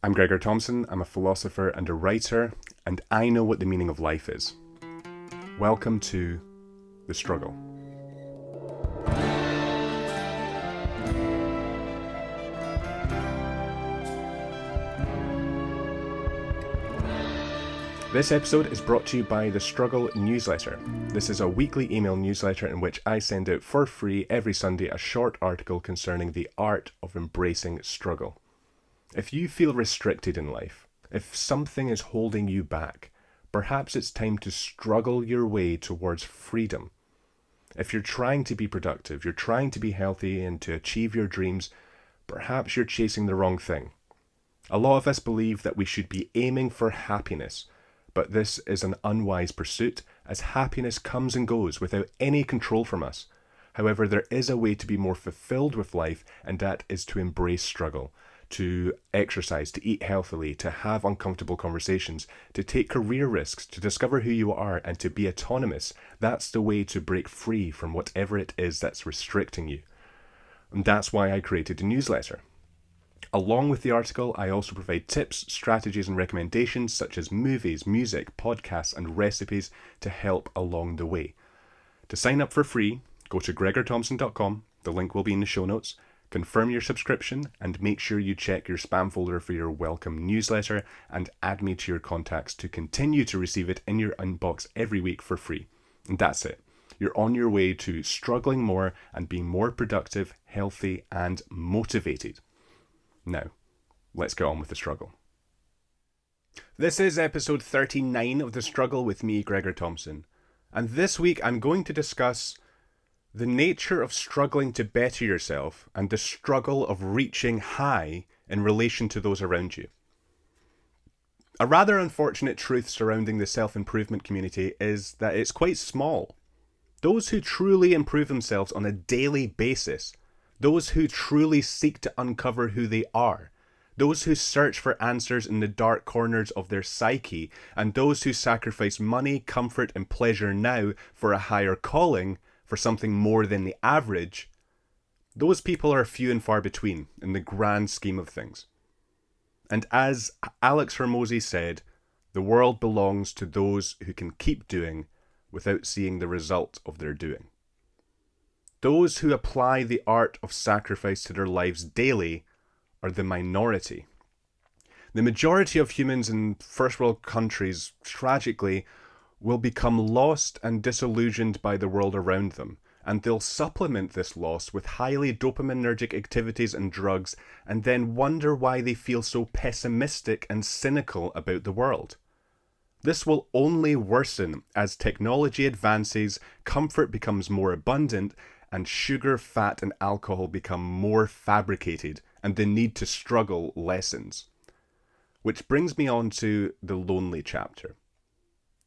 I'm Gregor Thomson, I'm a philosopher and a writer, and I know what the meaning of life is. Welcome to The Struggle. This episode is brought to you by The Struggle newsletter. This is a weekly email newsletter in which I send out for free every Sunday a short article concerning the art of embracing struggle. If you feel restricted in life, if something is holding you back, perhaps it's time to struggle your way towards freedom. If you're trying to be productive, you're trying to be healthy and to achieve your dreams, perhaps you're chasing the wrong thing. A lot of us believe that we should be aiming for happiness, but this is an unwise pursuit, as happiness comes and goes without any control from us. However, there is a way to be more fulfilled with life, and that is to embrace struggle, to exercise, to eat healthily, to have uncomfortable conversations, to take career risks, to discover who you are, and to be autonomous. That's the way to break free from whatever it is that's restricting you. And that's why I created a newsletter. Along with the article, I also provide tips, strategies, and recommendations such as movies, music, podcasts, and recipes to help along the way. To sign up for free, go to gregorthomson.com. The link will be in the show notes. Confirm your subscription and make sure you check your spam folder for your welcome newsletter and add me to your contacts to continue to receive it in your inbox every week for free. And that's it. You're on your way to struggling more and being more productive, healthy, and motivated. Now, let's get on with the struggle. This is episode 39 of The Struggle with me, Gregor Thomson. And this week I'm going to discuss the nature of struggling to better yourself and the struggle of reaching high in relation to those around you. A rather unfortunate truth surrounding the self-improvement community is that it's quite small. Those who truly improve themselves on a daily basis, those who truly seek to uncover who they are, those who search for answers in the dark corners of their psyche, and those who sacrifice money, comfort, and pleasure now for a higher calling, for something more than the average, those people are few and far between in the grand scheme of things. And as Alex Hormozy said, the world belongs to those who can keep doing without seeing the result of their doing. Those who apply the art of sacrifice to their lives daily are the minority. The majority of humans in first world countries, tragically, will become lost and disillusioned by the world around them, and they'll supplement this loss with highly dopaminergic activities and drugs, and then wonder why they feel so pessimistic and cynical about the world. This will only worsen as technology advances, comfort becomes more abundant, and sugar, fat, and alcohol become more fabricated, and the need to struggle lessens. Which brings me on to the lonely chapter.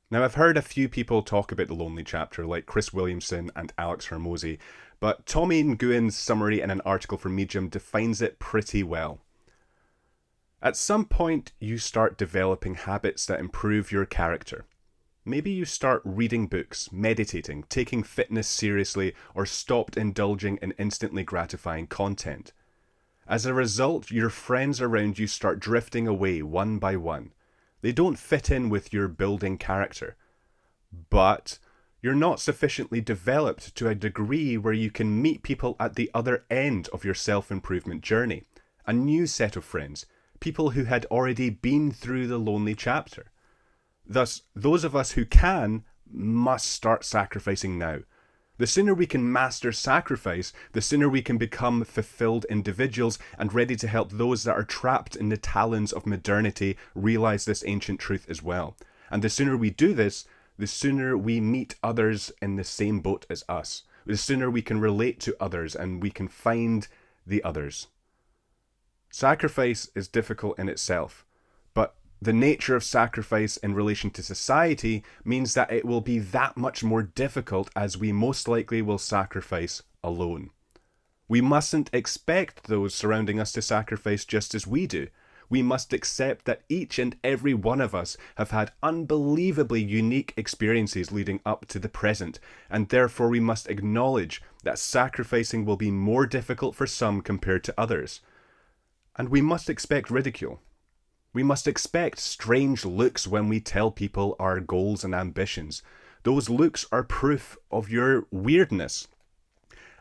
Now, I've heard a few people talk about the lonely chapter, like Chris Williamson and Alex Hormozy, but Tommy Nguyen's summary in an article from Medium defines it pretty well. At some point, you start developing habits that improve your character. Maybe you start reading books, meditating, taking fitness seriously, or stopped indulging in instantly gratifying content. As a result, your friends around you start drifting away one by one. They don't fit in with your building character. But you're not sufficiently developed to a degree where you can meet people at the other end of your self-improvement journey. A new set of friends, people who had already been through the lonely chapter. Thus, those of us who can must start sacrificing now. The sooner we can master sacrifice, the sooner we can become fulfilled individuals and ready to help those that are trapped in the talons of modernity realize this ancient truth as well. And the sooner we do this, the sooner we meet others in the same boat as us. The sooner we can relate to others and we can find the others. Sacrifice is difficult in itself, but the nature of sacrifice in relation to society means that it will be that much more difficult as we most likely will sacrifice alone. We mustn't expect those surrounding us to sacrifice just as we do. We must accept that each and every one of us have had unbelievably unique experiences leading up to the present, and therefore we must acknowledge that sacrificing will be more difficult for some compared to others. And we must expect ridicule. We must expect strange looks when we tell people our goals and ambitions. Those looks are proof of your weirdness.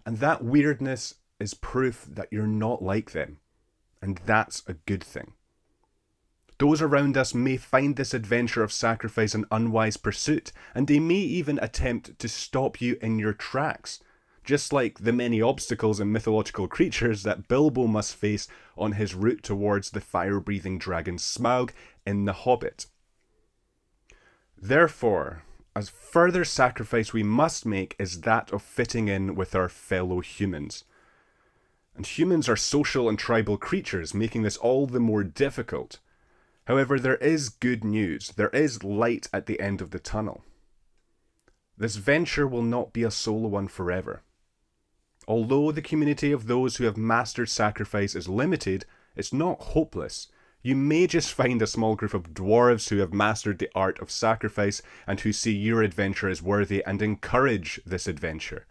And that weirdness is proof that you're not like them. And that's a good thing. Those around us may find this adventure of sacrifice an unwise pursuit, and they may even attempt to stop you in your tracks, just like the many obstacles and mythological creatures that Bilbo must face on his route towards the fire-breathing dragon Smaug in The Hobbit. Therefore, a further sacrifice we must make is that of fitting in with our fellow humans. And humans are social and tribal creatures, making this all the more difficult. However, there is good news. There is light at the end of the tunnel. This venture will not be a solo one forever. Although the community of those who have mastered sacrifice is limited, it's not hopeless. You may just find a small group of dwarves who have mastered the art of sacrifice and who see your adventure as worthy and encourage this adventure.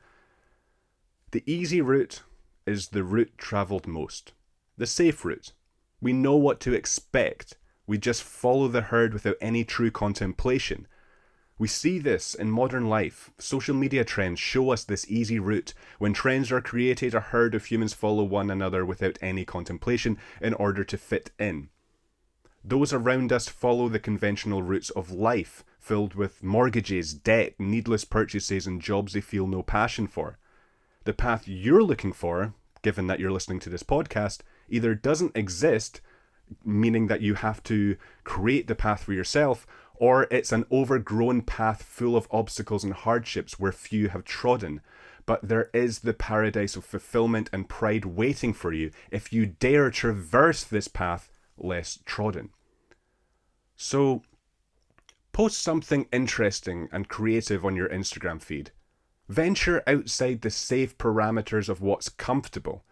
The easy route is the route travelled most. The safe route. We know what to expect. We just follow the herd without any true contemplation. We see this in modern life. Social media trends show us this easy route. When trends are created, a herd of humans follow one another without any contemplation in order to fit in. Those around us follow the conventional routes of life, filled with mortgages, debt, needless purchases, and jobs they feel no passion for. The path you're looking for, given that you're listening to this podcast, either doesn't exist, meaning that you have to create the path for yourself, or it's an overgrown path full of obstacles and hardships where few have trodden. But there is the paradise of fulfillment and pride waiting for you if you dare traverse this path less trodden. So, post something interesting and creative on your Instagram feed. Venture outside the safe parameters of what's comfortable.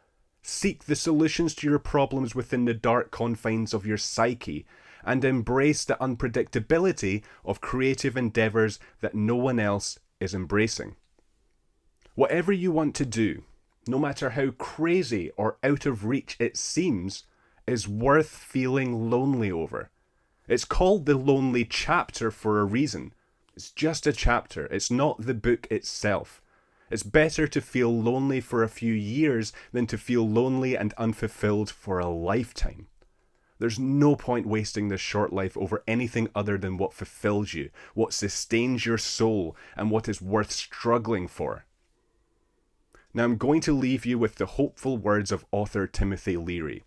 Seek the solutions to your problems within the dark confines of your psyche, and embrace the unpredictability of creative endeavours that no one else is embracing. Whatever you want to do, no matter how crazy or out of reach it seems, is worth feeling lonely over. It's called the lonely chapter for a reason. It's just a chapter. It's not the book itself. It's better to feel lonely for a few years than to feel lonely and unfulfilled for a lifetime. There's no point wasting this short life over anything other than what fulfills you, what sustains your soul, and what is worth struggling for. Now I'm going to leave you with the hopeful words of author Timothy Leary.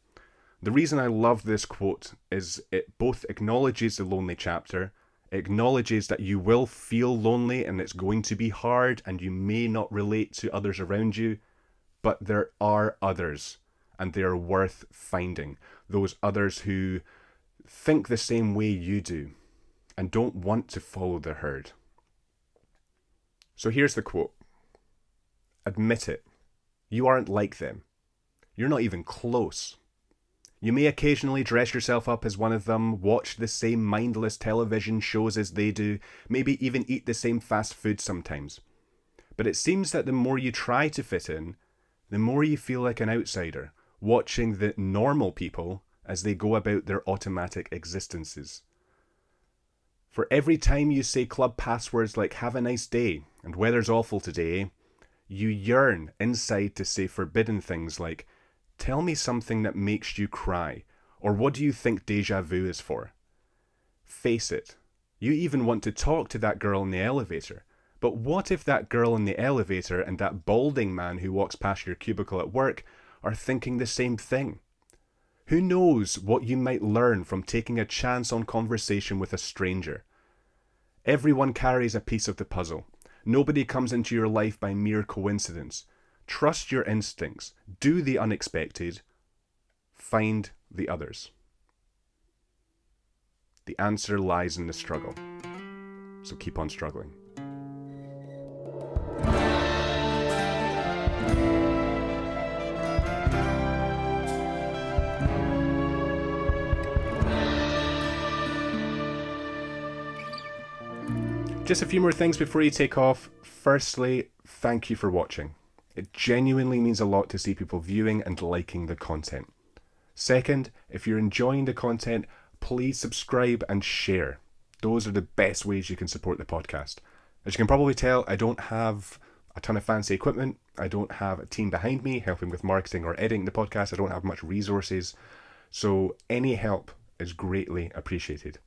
The reason I love this quote is it both acknowledges the lonely chapter, acknowledges that you will feel lonely and it's going to be hard and you may not relate to others around you, but there are others and they are worth finding. Those others who think the same way you do and don't want to follow the herd. So here's the quote. Admit it. You aren't like them. You're not even close. You may occasionally dress yourself up as one of them, watch the same mindless television shows as they do, maybe even eat the same fast food sometimes. But it seems that the more you try to fit in, the more you feel like an outsider, watching the normal people as they go about their automatic existences. For every time you say club passwords like "have a nice day" and "weather's awful today," you yearn inside to say forbidden things like "tell me something that makes you cry," or "what do you think déjà vu is for?" Face it, you even want to talk to that girl in the elevator. But what if that girl in the elevator and that balding man who walks past your cubicle at work are thinking the same thing? Who knows what you might learn from taking a chance on conversation with a stranger? Everyone carries a piece of the puzzle. Nobody comes into your life by mere coincidence. Trust your instincts. Do the unexpected. Find the others. The answer lies in the struggle. So keep on struggling. Just a few more things before you take off. Firstly, thank you for watching. It genuinely means a lot to see people viewing and liking the content. Second, if you're enjoying the content, please subscribe and share. Those are the best ways you can support the podcast. As you can probably tell, I don't have a ton of fancy equipment. I don't have a team behind me helping with marketing or editing the podcast. I don't have much resources. So any help is greatly appreciated.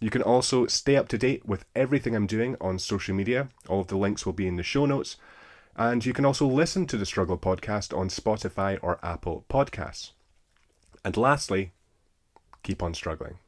You can also stay up to date with everything I'm doing on social media. All of the links will be in the show notes. And you can also listen to the Struggle podcast on Spotify or Apple Podcasts. And lastly, keep on struggling.